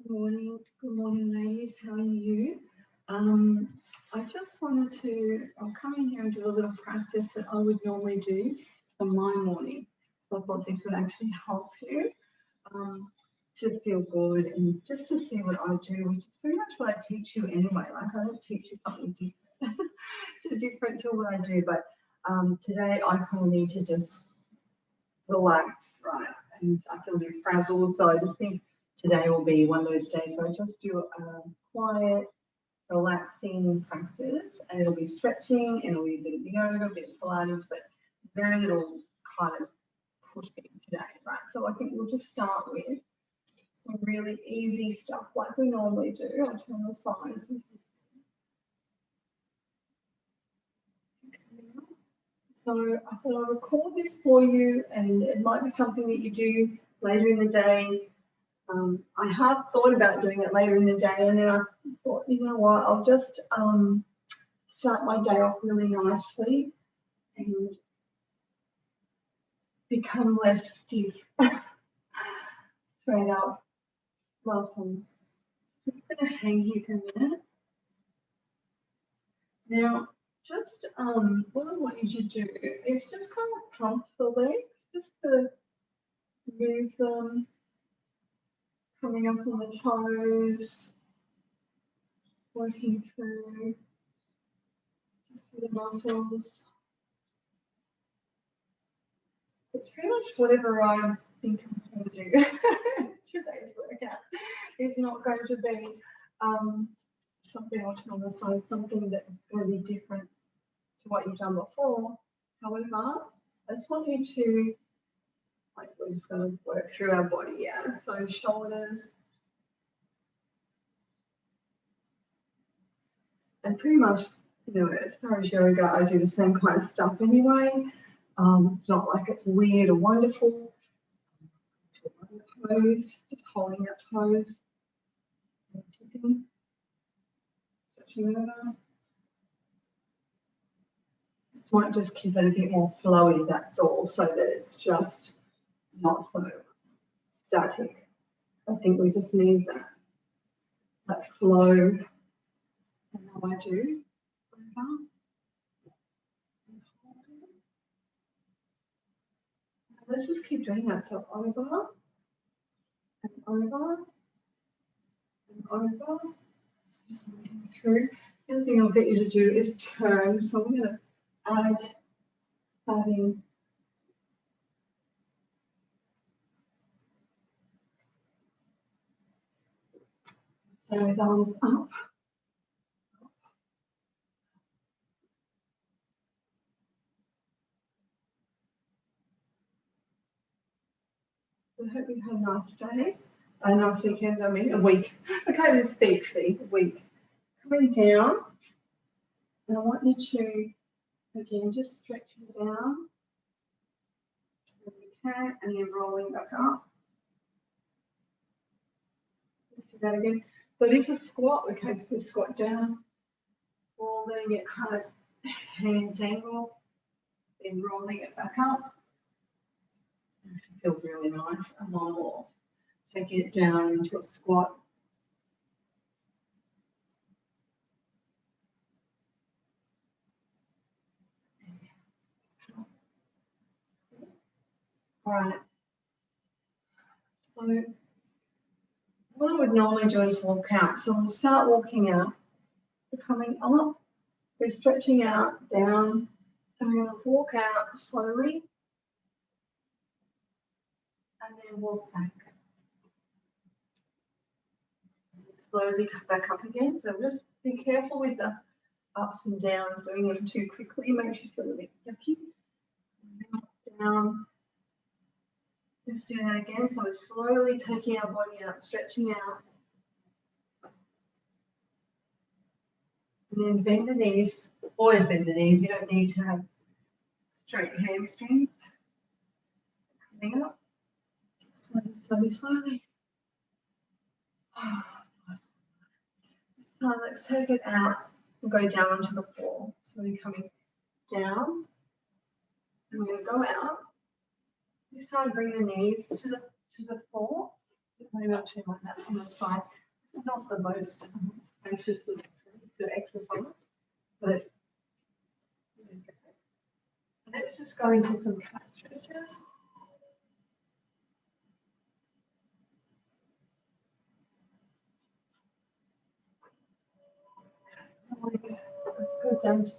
Good morning, ladies. How are you? I just wanted to, I'll come in here and do a little practice that I would normally do for my morning. So I thought this would actually help you to feel good and just to see what I do, which is pretty much what I teach you anyway. Like I don't teach you something different to what I do, but today I kind of need to just relax, right? And I feel a bit frazzled, so I just think today will be one of those days where I just do a quiet, relaxing practice, and it'll be stretching, and it'll be a bit of yoga, a bit of Pilates, but very little kind of pushing today, right? So I think we'll just start with some really easy stuff like we normally do. I'll turn the sides. So I thought I'd record this for you, and it might be something that you do later in the day. I have thought about doing it later in the day, and then I thought, you know what, I'll just start my day off really nicely and become less stiff straight up. Well, I'm just going to hang here for a minute. Now, just what I want you to do is just kind of pump the legs, just to move them, coming up on the toes, working through just through the muscles. It's pretty much whatever I think I'm going to do. Today's workout is not going to be something else on the side, something that's going to be different to what you've done before. However, I just want you to, like, we're just going to work through our body, yeah. So shoulders, and pretty much, you know, as far as yoga, I do the same kind of stuff anyway. It's not like it's weird or wonderful. Toes, just holding that toes, tipping, stretching over. Just might just keep it a bit more flowy, that's all, so that it's just not so static. I think we just need that flow, and how I do. Let's just keep doing that. So over and over and over. So just moving through. The other thing I'll get you to do is turn. So I'm going to add that in. So with arms up. I hope you've had a nice day, a nice weekend, I mean, a week. I can't even speak, see, a week. Coming down, and I want you to, again, just stretching down when you can, and then rolling back up. Let's do that again. So it is a squat, okay, so squat down, or letting it kind of hand dangle, then rolling it back up. It feels really nice. And one more. Taking it down into a squat. All right. So what I would normally do is walk out. So we'll start walking out. So coming up, we're stretching out, down, and we're going to walk out slowly. And then walk back. Slowly come back up again. So just be careful with the ups and downs, doing them too quickly makes you feel a bit yucky. Down. Let's do that again. So we're slowly taking our body out, stretching out. And then bend the knees. Always bend the knees. You don't need to have straight hamstrings. Coming up. Slowly, slowly, slowly. This time, let's take it out and go down onto the floor. So we're coming down. And we're going to go out. This time, bring the knees to the floor. Maybe I'll turn like that on the side. not the most spacious to exercise, but let's just go into some cat stretches. Let's go down to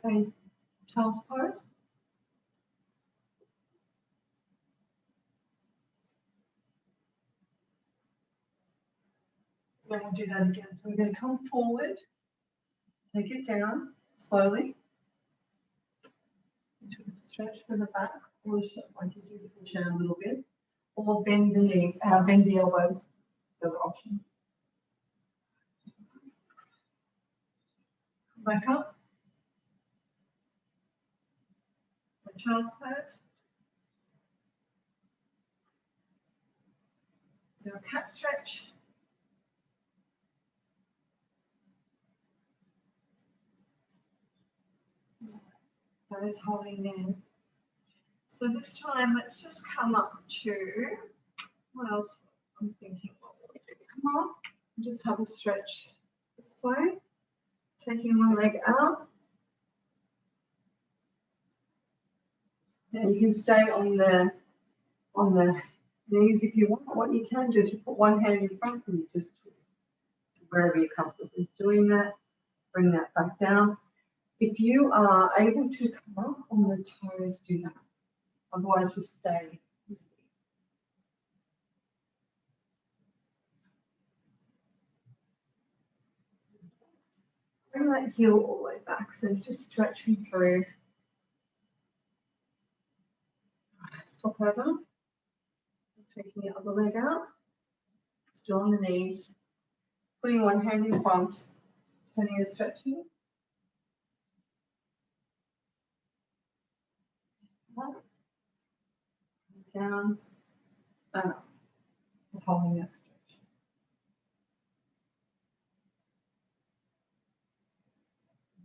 okay, child's pose. Then we'll do that again. So we're going to come forward, take it down slowly, into a stretch for the back, or like you do the chair a little bit, or bend the knee, bend the elbows, the other option. Back up. The child's pose. Do a cat stretch. So it's holding there. So this time, let's just come up to, what else I'm thinking? Come on, just have a stretch this way. Taking one leg out. And you can stay on the knees if you want. What you can do is you put one hand in front and you just twist wherever you're comfortable doing that. Bring that back down. If you are able to come up on the toes, do that. Otherwise, just stay. Bring that heel all the way back. So just stretching through. Stop over. Taking the other leg out. Still on the knees. Putting one hand in front. Turning and stretching. Down and up. Holding that stretch.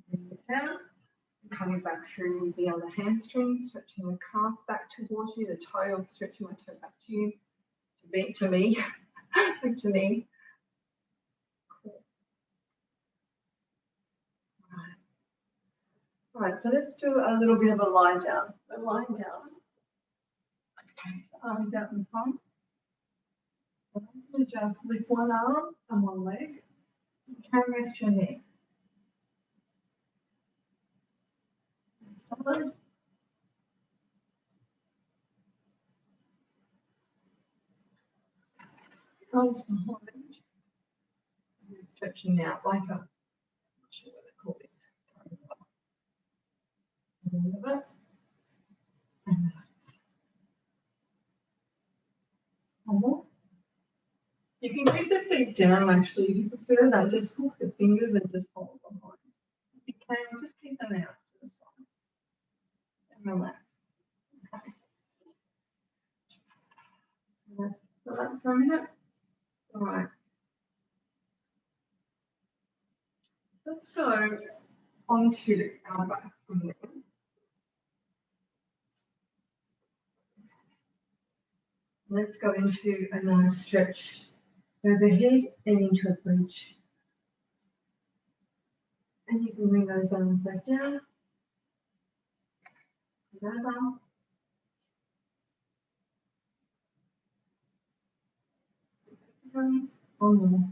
Bring it down. Coming back through the other hamstring, stretching the calf back towards you, the toe, I'm stretching my toe back to you, to me, back to me. Cool. All right, so let's do a little bit of a lie down. A lie down. Okay, so arms out in front. I'm going to just lift one arm and one leg. Try and rest your neck. Side. Arms behind. And stretching out like a, I'm not sure what they call it. A little bit. And relax. One more. You can keep the feet down actually. If you prefer that, just hook the fingers and just hold them on. If you can, just keep them out to the side. And relax. Okay. Relax for a minute. All right. Let's go onto our backs from there. Let's go into a nice stretch overhead and into a bridge. And you can bring those arms back down. Over. One more.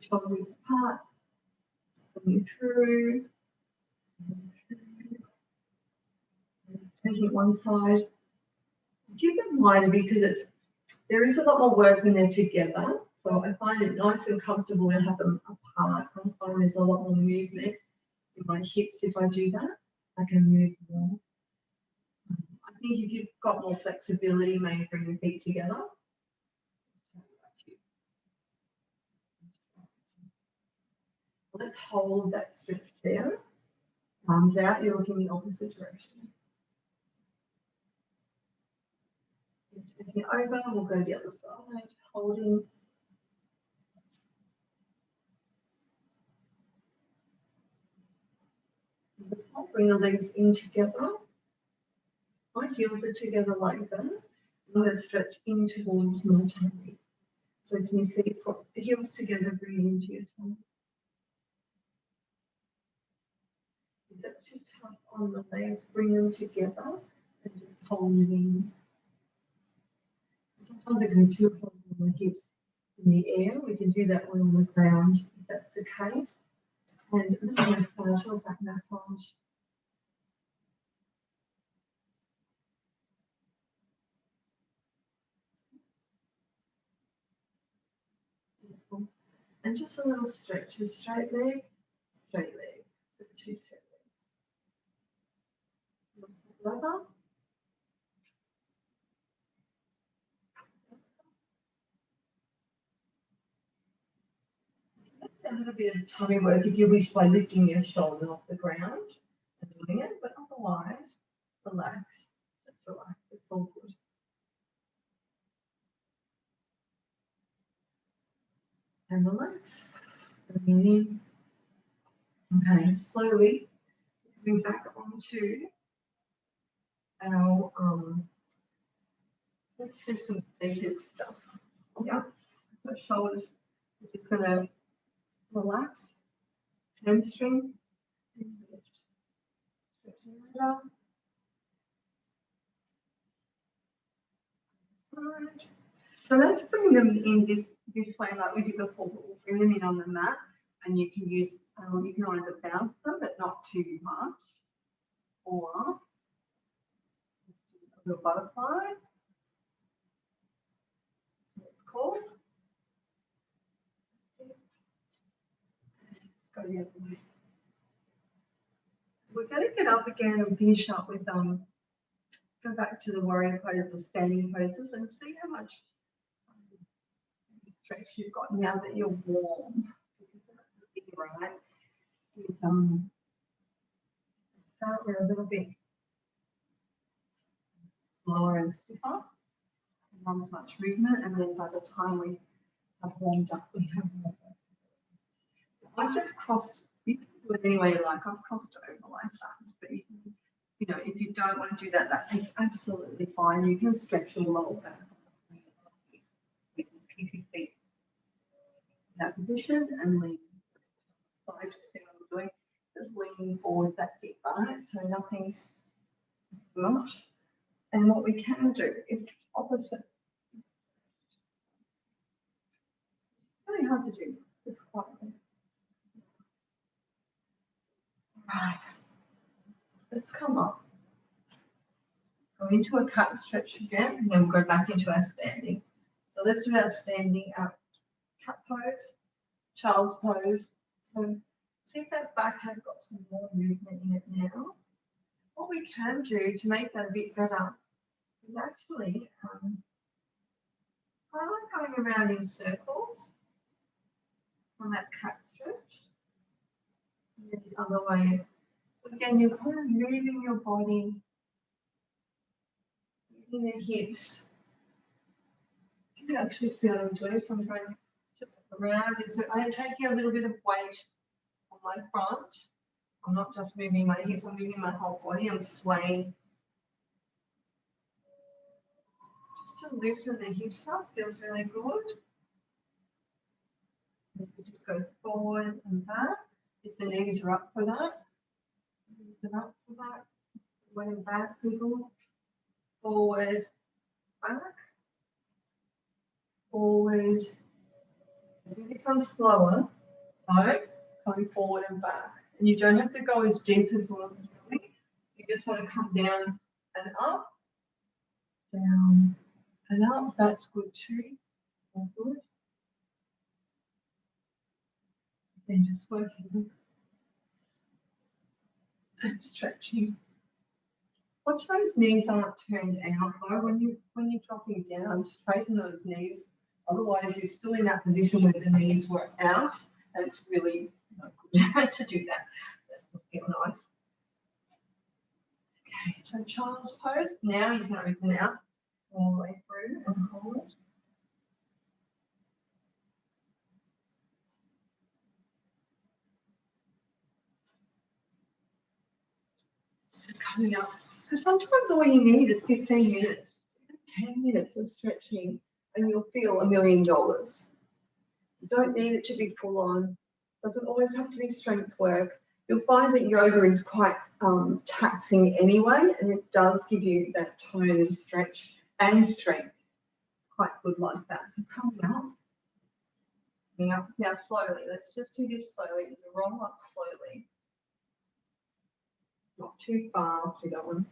Shoulders apart, coming through, taking it one side. Keep them wider because there is a lot more work when they're together. So I find it nice and comfortable to have them apart. I find there's a lot more movement in my hips if I do that. I can move more. I think if you've got more flexibility, maybe bring the feet together. Let's hold that stretch there. Arms out, you're looking the opposite direction. Taking it over, we'll go the other side, holding. Bring the legs in together. My heels are together like that. I'm going to stretch in towards my tummy. So can you see, put the heels together, bring into your tummy. If that's too tough on the legs, bring them together and just hold it in. Sometimes it can be too hard on the hips in the air. We can do that one on the ground if that's the case. And a little massage or back massage. Beautiful. And just a little stretch, a straight leg, so 2 straight legs. Leather. A little bit of tummy work if you wish by lifting your shoulder off the ground and doing it, but otherwise, relax. Just relax, it's all good. And relax. Bring in. Okay, slowly coming back onto our let's do some seated stuff. Yeah. So shoulders, we're just gonna relax, hamstring, and lift. Stretching it out. Side. So let's bring them in this way like we did before, but we'll bring them in on the mat, and you can use you can either bounce them but not too much, or just do a little butterfly. That's what it's called. Let's go the other way. We're going to get up again and finish up with go back to the warrior pose, the standing poses, and see how much stretch you've got now that you're warm. Because that's the thing, right? Is start with a little bit slower and stiffer, not as much movement, and then by the time we have warmed up, we have more flexibility. So I've just crossed. You can do it any way you like. I've crossed over like that, but you can, you know, if you don't want to do that, that is absolutely fine. You can stretch your lower back. You just keep your feet in that position and lean side. See what I'm doing? Just leaning forward. That's it, right? So nothing much. And what we can do is opposite. It's really hard to do this quietly. Right. Let's come up. Go into a cat stretch again, and then we'll go back into our standing. So let's do our standing, our cat pose, child's pose. So see if that back has got some more movement in it now. What we can do to make that a bit better is actually, I like going around in circles on that cat stretch. And then the other way. So again, you're kind of moving your body, moving the hips. You can actually see what I'm doing. So I'm going just around it. So I'm taking a little bit of weight on my front. I'm not just moving my hips, I'm moving my whole body. I'm swaying. Just to loosen the hips up, feels really good. And you just go forward and back. If the knees are up for that. Knees are up for that. Forward and back, people. Forward, back. Forward. Do this one slower. No, going forward and back. And you don't have to go as deep as what I'm doing. You just want to come down and up. Down and up. That's good too. All good. Then just working and stretching. Watch those knees aren't turned out though. When you're dropping down, straighten those knees. Otherwise, you're still in that position where the knees were out, and it's really not good to do that. That doesn't feel nice. Okay, so child's pose. Now you can open out all the way through and hold it. Coming up, because sometimes all you need is 15 minutes, 10 minutes of stretching, and you'll feel $1 million. You don't need it to be full on. Doesn't always have to be strength work. You'll find that yoga is quite taxing anyway, and it does give you that tone and stretch and strength. Quite good like that. So coming up. Now slowly. Let's just do this slowly. Just roll up slowly. Not too fast. We don't want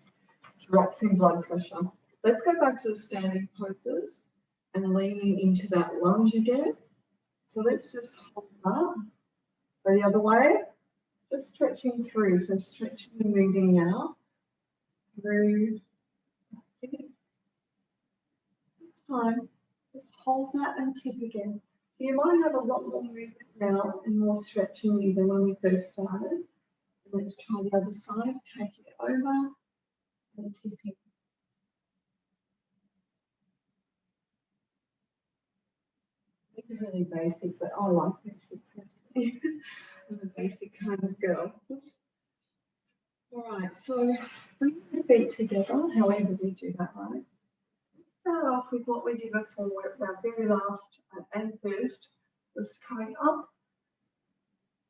drops in blood pressure. Let's go back to the standing poses and leaning into that lunge again. So let's just hold up. Go the other way. Just stretching through. So stretching and moving out through. This time, just hold that and tip again. So you might have a lot more movement now and more stretching than when we first started. Let's try the other side. Take it over and tipping. It's really basic, but I like basic personally. I'm a basic kind of girl. Oops. All right, so bring the feet together, however we do that, right? Let's start off with what we did before. Our very last and first was coming up,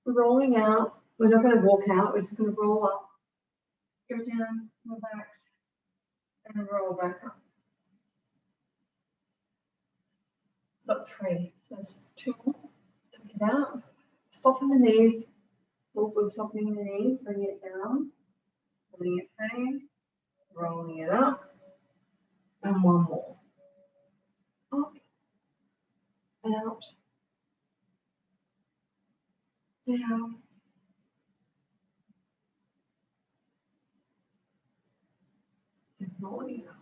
rolling out. We're not going to walk out, we're just going to roll up, go down, relax, and roll back up. Got 3, so there's 2 more. Take it out, soften the knees, awkward softening the knees, bring it down, pulling it down, rolling it up, and 1 more. Up, out, down, and rolling it up.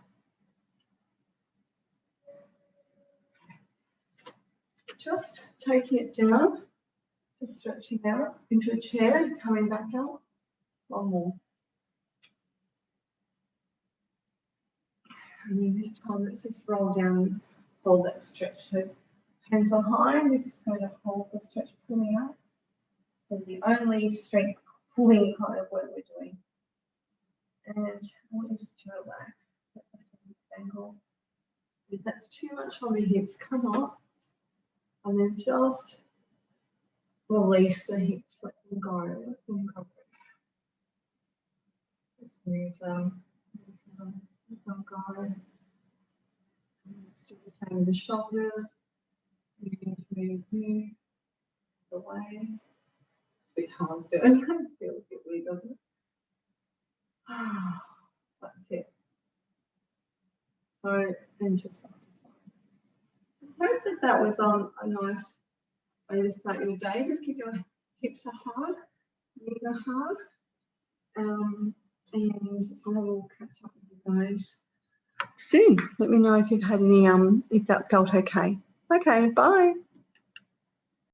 Just taking it down, just stretching out into a chair, coming back up. 1 more. And then this time, let's just roll down and hold that stretch. So hands behind, we're just going to hold the stretch, pulling out. And the only strength pulling kind of work we're doing. And I want you just to relax. Angle. If that's too much on the hips, come up. And then just release the hips, let them go, let them go. Just move them, let them go. And let's do the same with the shoulders. Move away. It's a bit hard to do. It kind of feels a bit weird, doesn't it? That's it. So, and just up to side. I hope that was a nice way to start your day. Just give your hips a hug, knees a hug, and I will catch up with you guys soon. Let me know if you've had any, if that felt okay. Okay, bye.